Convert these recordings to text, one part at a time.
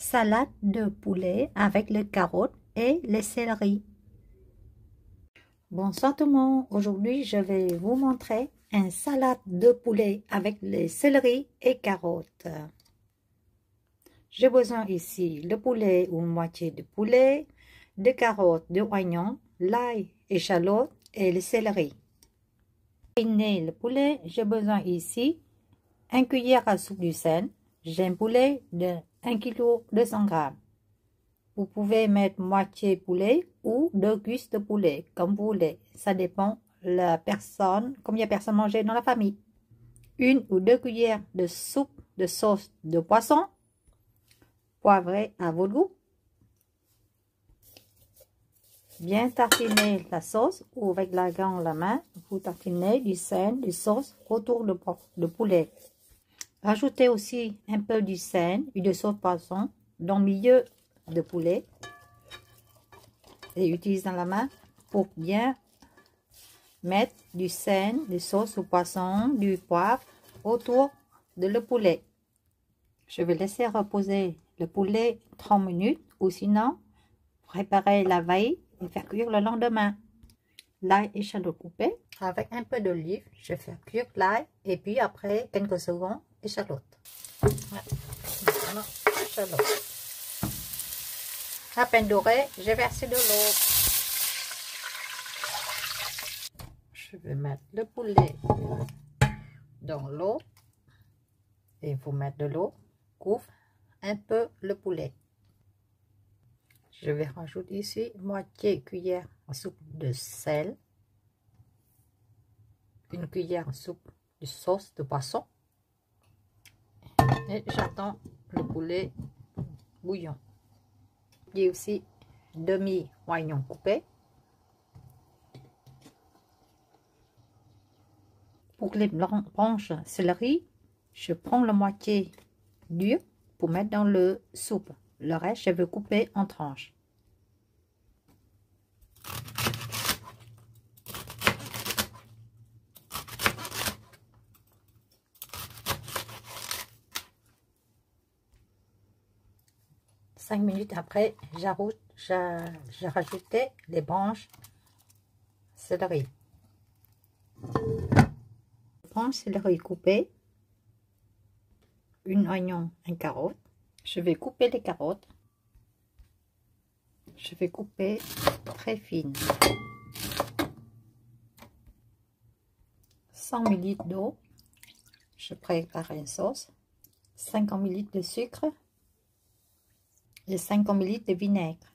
Salade de poulet avec les carottes et les céleri. Bonsoir tout le monde, aujourd'hui je vais vous montrer une salade de poulet avec les céleri et carottes. J'ai besoin ici le poulet ou moitié de poulet, des carottes, des oignons, l'ail, échalote et le céleri. Pour mariner le poulet, j'ai besoin ici 1 cuillère à soupe du sel. J'ai un poulet de 1 kg 200 g. Vous pouvez mettre moitié poulet ou 2 cuisses de poulet, comme vous voulez. Ça dépend la personne, combien de personnes mangent dans la famille. 1 ou 2 cuillères de soupe de sauce de poisson, poivrée à votre goût. Bien tartiner la sauce ou avec la gant à la main, vous tartinez du sel, du sauce autour de poulet. Rajoutez aussi un peu du sel et de sauce poisson dans le milieu de poulet et utilisez dans la main pour bien mettre du sel, de sauce au poisson, du poivre autour de le poulet. Je vais laisser reposer le poulet 30 minutes ou sinon préparer la veille et faire cuire le lendemain. L'ail échalote coupé avec un peu d'olive, je fais cuire l'ail et puis après quelques secondes échalote. Voilà, échalote. À peine doré, j'ai versé de l'eau. Je vais mettre le poulet dans l'eau et vous mettre de l'eau, couvre un peu le poulet. Je vais rajouter ici moitié cuillère en soupe de sel, 1 cuillère en soupe de sauce de poisson et j'attends le poulet bouillon. J'ai aussi demi oignon coupé. Pour les branches céleri, je prends la moitié dure pour mettre dans le soupe. Le reste, je vais couper en tranches. Cinq minutes après, j'ai rajouté les branches céleri. Branches céleri coupées, 1 oignon, 1 carotte. Je vais couper les carottes. Je vais couper très fine. 100 ml d'eau. Je prépare une sauce. 50 ml de sucre et 50 ml de vinaigre.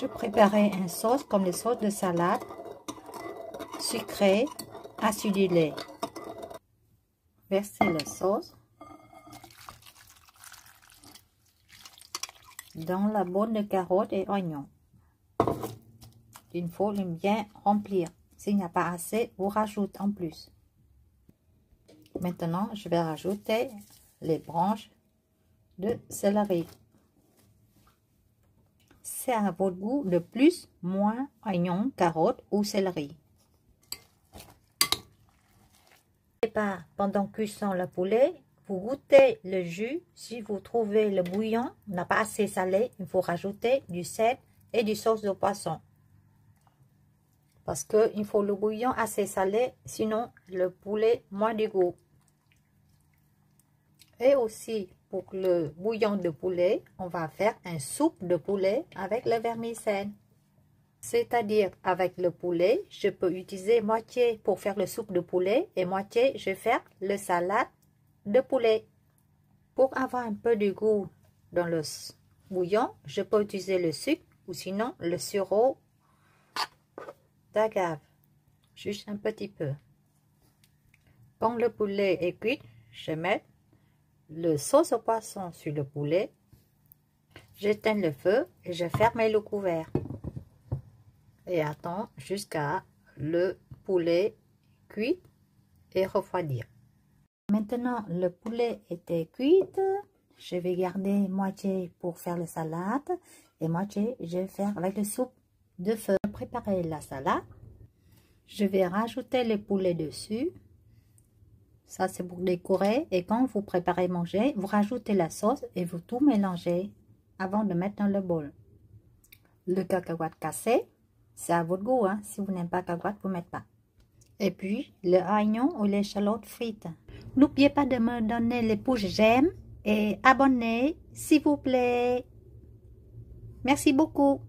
Je préparais une sauce comme les sauces de salade, sucrée, acidulée. Versez la sauce dans la boîte de carottes et oignons. Il faut bien remplir. S'il n'y a pas assez, vous rajoutez en plus. Maintenant, je vais rajouter les branches de céleri. C'est à votre goût de plus, moins oignon, carottes ou céleri. Et pas pendant cuisson le poulet, vous goûtez le jus. Si vous trouvez le bouillon n'a pas assez salé, il faut rajouter du sel et du sauce de poisson. Parce qu'il faut le bouillon assez salé, sinon le poulet moins de goût. Et aussi, pour le bouillon de poulet, on va faire une soupe de poulet avec le vermicelle. C'est-à-dire, avec le poulet, je peux utiliser moitié pour faire le soupe de poulet et moitié, je vais faire le salade de poulet. Pour avoir un peu de goût dans le bouillon, je peux utiliser le sucre ou sinon le sirop d'agave. Juste un petit peu. Quand le poulet est cuit, je mets le sauce au poisson sur le poulet, j'éteins le feu et je ferme le couvert et attends jusqu'à le poulet cuit et refroidir. Maintenant le poulet était cuit, je vais garder moitié pour faire la salade et moitié je vais faire avec la soupe de feu. Préparer la salade, je vais rajouter le poulet dessus. Ça, c'est pour décorer. Et quand vous préparez manger, vous rajoutez la sauce et vous tout mélangez avant de mettre dans le bol. Le cacahuète cassé, c'est à votre goût. Hein. Si vous n'aimez pas cacahuète, vous ne mettez pas. Et puis, le oignon ou l'échalote frites. N'oubliez pas de me donner les pouces j'aime et abonnez, s'il vous plaît. Merci beaucoup.